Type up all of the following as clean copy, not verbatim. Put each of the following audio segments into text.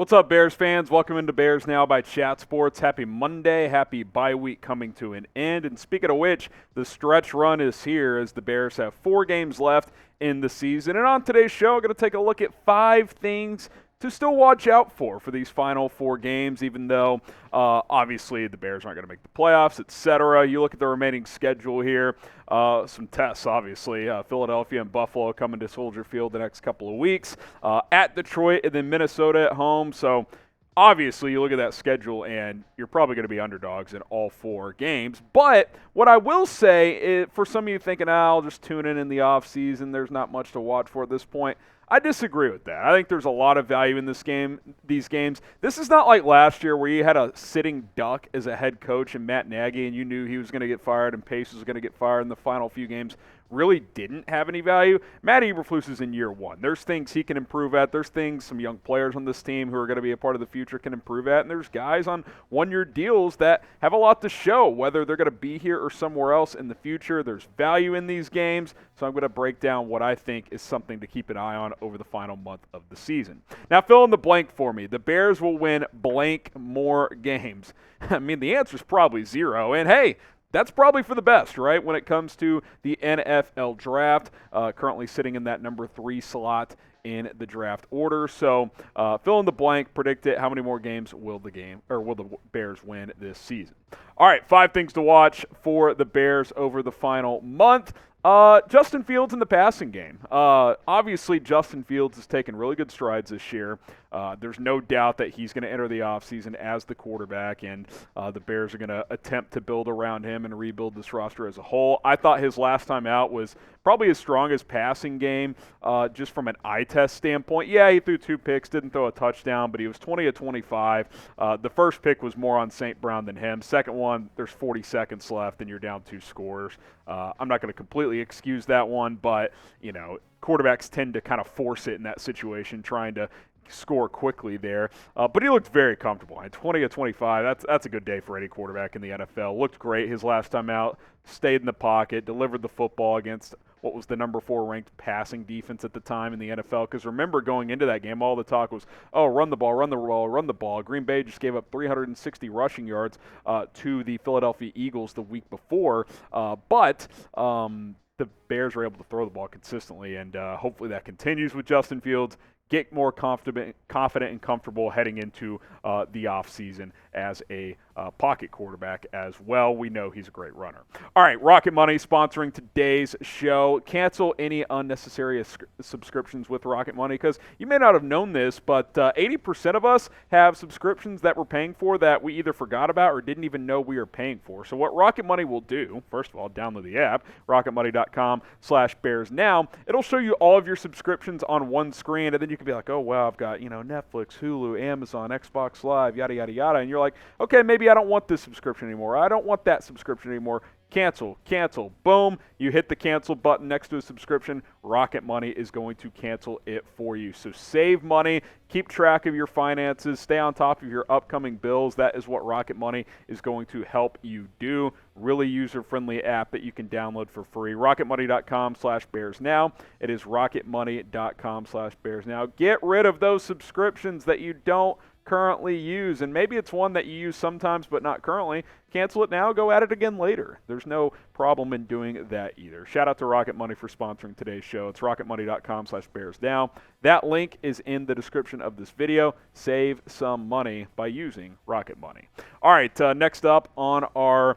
What's up, Bears fans? Welcome into Bears Now by Chat Sports. Happy Monday. Happy bye week coming to an end. And speaking of which, the stretch run is here as the Bears have 4 games left in the season. And on today's show, I'm going to take a look at 5 things to still watch out for these final 4 games, even though obviously the Bears aren't going to make the playoffs, etc. You look at the remaining schedule here, some tests, obviously. Philadelphia and Buffalo coming to Soldier Field the next couple of weeks, at Detroit and then Minnesota at home. So obviously you look at that schedule and you're probably going to be underdogs in all 4 games. But what I will say is, for some of you thinking, I'll just tune in the offseason, there's not much to watch for at this point, I disagree with that. I think there's a lot of value in these games. This is not like last year where you had a sitting duck as a head coach in Matt Nagy and you knew he was going to get fired and Pace was going to get fired in the final few games. Really didn't have any value. Matt Eberflus is in year 1. There's things he can improve at. There's things some young players on this team who are going to be a part of the future can improve at. And there's guys on one-year deals that have a lot to show, whether they're going to be here or somewhere else in the future. There's value in these games. So I'm going to break down what I think is something to keep an eye on over the final month of the season. Now, fill in the blank for me. The Bears will win blank more games. I mean, the answer is probably 0. And hey, that's probably for the best, right, when it comes to the NFL draft, currently sitting in that number 3 slot in the draft order. So fill in the blank, predict it. How many more games will the Bears win this season? All right, 5 things to watch for the Bears over the final month. Justin Fields in the passing game. Obviously, Justin Fields has taken really good strides this year. There's no doubt that he's going to enter the offseason as the quarterback, and the Bears are going to attempt to build around him and rebuild this roster as a whole. I thought his last time out was probably his strongest passing game, just from an eye test standpoint. Yeah, he threw 2 picks, didn't throw a touchdown, but he was 20 of 25. The first pick was more on St. Brown than him. Second one, there's 40 seconds left, and you're down 2 scores. I'm not going to completely excuse that one, but, quarterbacks tend to kind of force it in that situation, trying to score quickly there. But he looked very comfortable. At 20 of 25, that's a good day for any quarterback in the NFL. Looked great his last time out, stayed in the pocket, delivered the football against what was the number 4 ranked passing defense at the time in the NFL. Because remember, going into that game, all the talk was, run the ball, run the ball, run the ball. Green Bay just gave up 360 rushing yards to the Philadelphia Eagles the week before. But the Bears were able to throw the ball consistently, and hopefully that continues with Justin Fields. Get more confident and comfortable heading into the offseason as a pocket quarterback as well. We know he's a great runner. All right, Rocket Money sponsoring today's show. Cancel any unnecessary subscriptions with Rocket Money, because you may not have known this, but 80% of us have subscriptions that we're paying for that we either forgot about or didn't even know we were paying for. So what Rocket Money will do, first of all, download the app, rocketmoney.com/BearsNow. It'll show you all of your subscriptions on one screen, and then you can be like, oh, wow, I've got, Netflix, Hulu, Amazon, Xbox Live, yada, yada, yada. And you're like, okay, maybe I don't want this subscription anymore. I don't want that subscription anymore. Cancel. Boom. You hit the cancel button next to a subscription. Rocket Money is going to cancel it for you. So save money. Keep track of your finances. Stay on top of your upcoming bills. That is what Rocket Money is going to help you do. Really user-friendly app that you can download for free. RocketMoney.com/BearsNow. It is RocketMoney.com/BearsNow. Get rid of those subscriptions that you don't currently use, and maybe it's one that you use sometimes but not currently. Cancel it now, go at it again later. There's no problem in doing that either. Shout out to Rocket Money for sponsoring today's show. It's rocketmoney.com/BearsNow. That link is in the description of this video. Save some money by using Rocket Money. All right, next up on our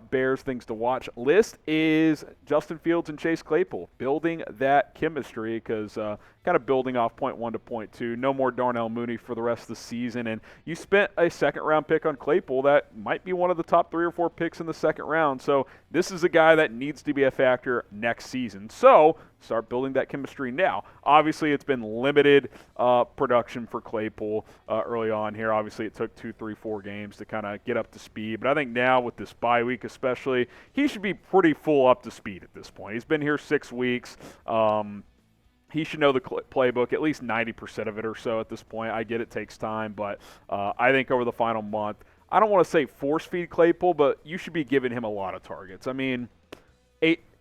Bears things to watch list is Justin Fields and Chase Claypool, building that chemistry, because kind of building off point 1 to point 2. No more Darnell Mooney for the rest of the season, and you spent a second-round pick on Claypool that might be one of the top 3 or 4 picks in the second round. So this is a guy that needs to be a factor next season. So start building that chemistry now. Obviously, it's been limited production for Claypool early on here. Obviously, it took 2, 3, 4 games to kind of get up to speed. But I think now with this bye week especially, he should be pretty full up to speed at this point. He's been here 6 weeks. He should know the playbook, at least 90% of it or so at this point. I get it takes time, but I think over the final month, I don't want to say force feed Claypool, but you should be giving him a lot of targets. I mean,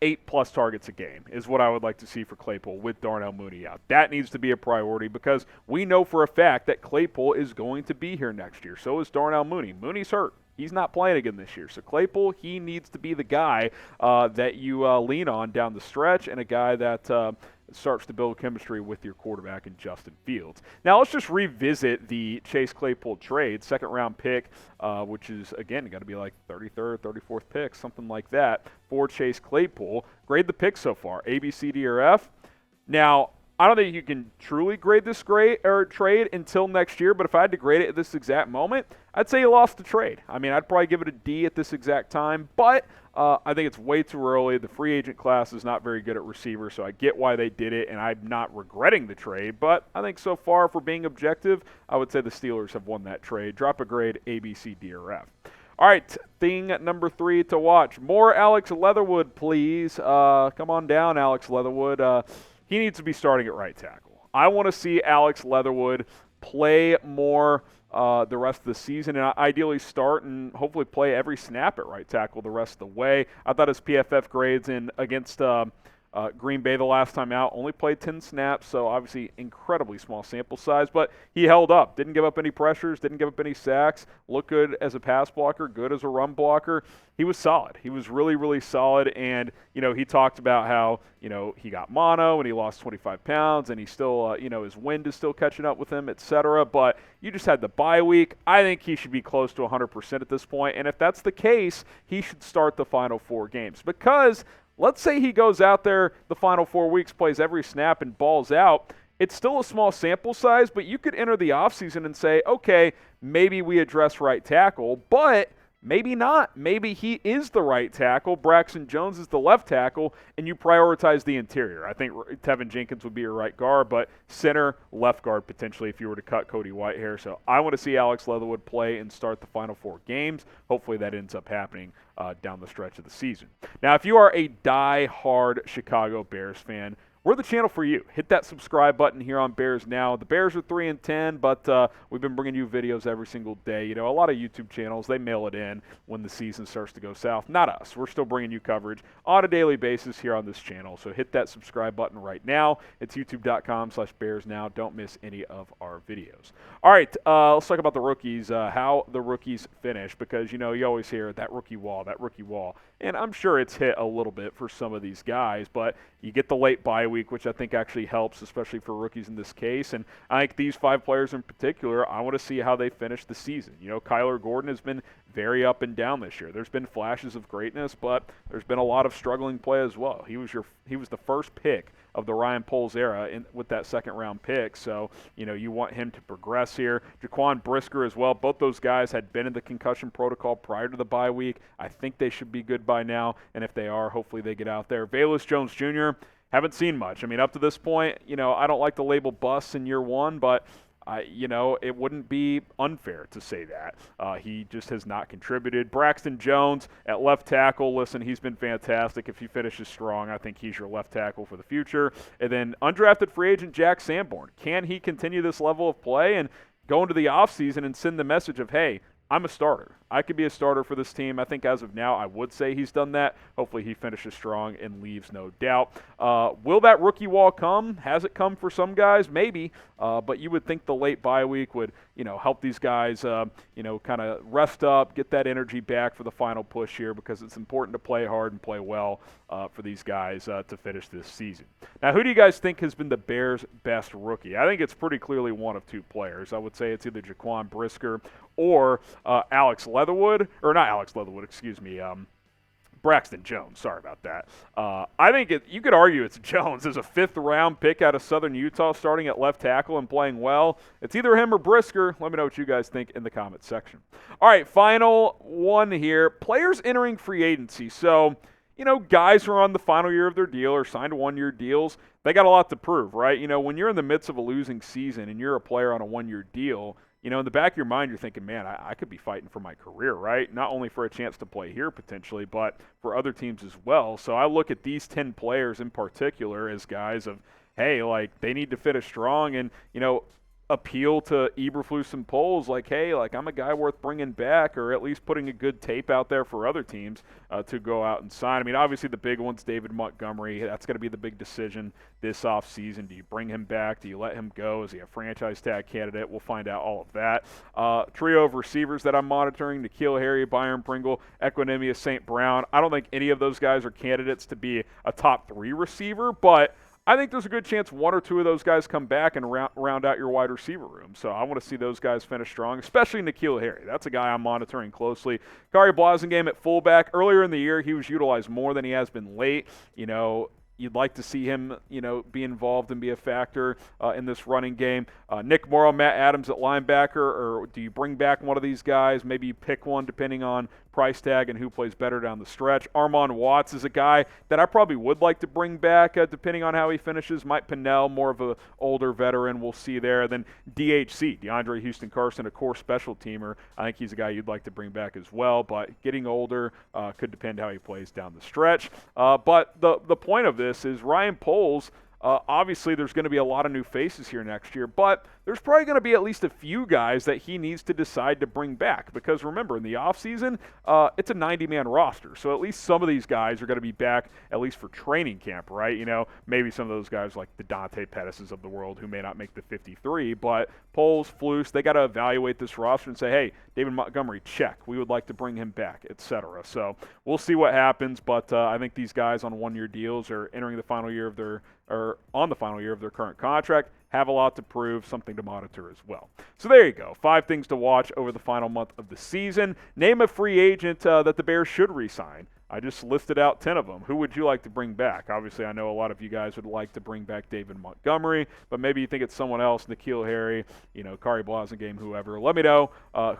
8+ targets a game is what I would like to see for Claypool with Darnell Mooney out. That needs to be a priority because we know for a fact that Claypool is going to be here next year. So is Darnell Mooney. Mooney's hurt. He's not playing again this year. So Claypool, he needs to be the guy that you lean on down the stretch, and a guy that starts to build chemistry with your quarterback in Justin Fields. Now let's just revisit the Chase Claypool trade, second-round pick, which is, again, got to be like 33rd, 34th pick, something like that, for Chase Claypool. Grade the pick so far, A, B, C, D, or F. Now, I don't think you can truly grade this trade until next year, but if I had to grade it at this exact moment, I'd say you lost the trade. I mean, I'd probably give it a D at this exact time, but I think it's way too early. The free agent class is not very good at receiver, so I get why they did it, and I'm not regretting the trade, but I think so far, for being objective, I would say the Steelers have won that trade. Drop a grade, A, B, C, D, or F. All right, thing number 3 to watch. More Alex Leatherwood, please. Come on down, Alex Leatherwood. He needs to be starting at right tackle. I want to see Alex Leatherwood play more the rest of the season, and ideally start and hopefully play every snap at right tackle the rest of the way. I thought his PFF grades against Green Bay the last time out only played 10 snaps, so obviously incredibly small sample size, but he held up. Didn't give up any pressures, didn't give up any sacks, looked good as a pass blocker, good as a run blocker. He was solid. He was really, really solid, and, he talked about how, he got mono and he lost 25 pounds, and he still, his wind is still catching up with him, etc., but you just had the bye week. I think he should be close to 100% at this point, and if that's the case, he should start the final 4 games, because let's say he goes out there the final 4 weeks, plays every snap, and balls out. It's still a small sample size, but you could enter the offseason and say, okay, maybe we address right tackle, but maybe not. Maybe he is the right tackle, Braxton Jones is the left tackle, and you prioritize the interior. I think Tevin Jenkins would be your right guard, but center, left guard potentially if you were to cut Cody Whitehair. So I want to see Alex Leatherwood play and start the final 4 games. Hopefully that ends up happening down the stretch of the season. Now, if you are a die-hard Chicago Bears fan, we're the channel for you. Hit that subscribe button here on Bears Now. The Bears are 3-10, but we've been bringing you videos every single day. A lot of YouTube channels, they mail it in when the season starts to go south. Not us. We're still bringing you coverage on a daily basis here on this channel. So hit that subscribe button right now. It's youtube.com/BearsNow. Don't miss any of our videos. All right, let's talk about the rookies, how the rookies finish, because, you always hear that rookie wall, that rookie wall. And I'm sure it's hit a little bit for some of these guys, but you get the late bye week, which I think actually helps, especially for rookies in this case. And I think these 5 players in particular, I want to see how they finish the season. Kyler Gordon has been very up and down this year. There's been flashes of greatness, but there's been a lot of struggling play as well. He was the first pick of the Ryan Poles era with that second-round pick. So, you want him to progress here. Jaquan Brisker as well. Both those guys had been in the concussion protocol prior to the bye week. I think they should be good by now, and if they are, hopefully they get out there. Velus Jones Jr., haven't seen much. I mean, up to this point, I don't like the label bust in year 1, but it wouldn't be unfair to say that. He just has not contributed. Braxton Jones at left tackle, listen, he's been fantastic. If he finishes strong, I think he's your left tackle for the future. And then undrafted free agent Jack Sanborn. Can he continue this level of play and go into the offseason and send the message of, hey, I'm a starter. I could be a starter for this team. I think as of now, I would say he's done that. Hopefully he finishes strong and leaves, no doubt. Will that rookie wall come? Has it come for some guys? Maybe. But you would think the late bye week would, help these guys, kind of rest up, get that energy back for the final push here, because it's important to play hard and play well for these guys to finish this season. Now, who do you guys think has been the Bears' best rookie? I think it's pretty clearly one of 2 players. I would say it's either Jaquan Brisker or Alex Leatherwood, or not Alex Leatherwood, excuse me, Braxton Jones. Sorry about that. I think you could argue it's Jones as a 5th-round pick out of Southern Utah, starting at left tackle and playing well. It's either him or Brisker. Let me know what you guys think in the comments section. All right, final one here. Players entering free agency. So, guys who are on the final year of their deal or signed 1-year deals, they got a lot to prove, right? When you're in the midst of a losing season and you're a player on a 1-year deal, in the back of your mind, you're thinking, man, I could be fighting for my career, right? Not only for a chance to play here potentially, but for other teams as well. So I look at these 10 players in particular as guys of, hey, like, they need to finish strong. And, appeal to Eberflus and Poles, like, hey, like I'm a guy worth bringing back, or at least putting a good tape out there for other teams to go out and sign. I mean, obviously the big one's David Montgomery. That's going to be the big decision this offseason. Do you bring him back? Do you let him go? Is he a franchise tag candidate? We'll find out all of that. Trio of receivers that I'm monitoring: N'Keal Harry, Byron Pringle, Equinemius St. Brown. I don't think any of those guys are candidates to be a top 3 receiver, but I think there's a good chance 1 or 2 of those guys come back and round out your wide receiver room. So I want to see those guys finish strong, especially N'Keal Harry. That's a guy I'm monitoring closely. Kari Blasingame at fullback. Earlier in the year, he was utilized more than he has been late. You'd like to see him, be involved and be a factor in this running game. Nick Morrow, Matt Adams at linebacker, or do you bring back one of these guys? Maybe you pick one depending on price tag and who plays better down the stretch. Armon Watts is a guy that I probably would like to bring back depending on how he finishes. Mike Pinnell, more of an older veteran, we'll see there. Then DHC, DeAndre Houston Carson, a core special teamer. I think he's a guy you'd like to bring back as well, but getting older could depend how he plays down the stretch. But the point of this is Ryan Poles. Obviously, there's going to be a lot of new faces here next year, but there's probably going to be at least a few guys that he needs to decide to bring back. Because remember, in the offseason, it's a 90-man roster, so at least some of these guys are going to be back at least for training camp, right? Maybe some of those guys like the Dante Pettises of the world who may not make the 53, but Poles, Flus, they got to evaluate this roster and say, hey, David Montgomery, check. We would like to bring him back, etc. So we'll see what happens, but I think these guys on one-year deals are entering the final year of their on the final year of their current contract, have a lot to prove, something to monitor as well. So there you go. 5 things to watch over the final month of the season. Name a free agent that the Bears should re-sign. I just listed out 10 of them. Who would you like to bring back? Obviously, I know a lot of you guys would like to bring back David Montgomery, but maybe you think it's someone else, N'Keal Harry, Kari Blasingame, whoever. Let me know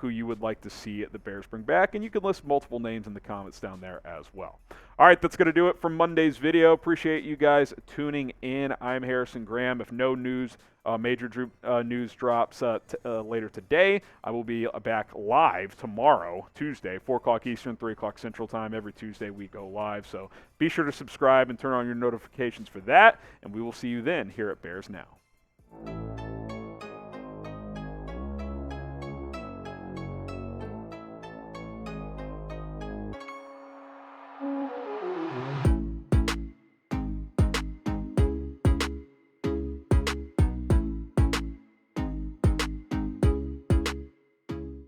who you would like to see the Bears bring back, and you can list multiple names in the comments down there as well. All right, that's going to do it for Monday's video. Appreciate you guys tuning in. I'm Harrison Graham. If no major news drops later today, I will be back live tomorrow, Tuesday, 4 o'clock Eastern, 3 o'clock Central Time. Every Tuesday we go live, so be sure to subscribe and turn on your notifications for that, and we will see you then here at Bears Now.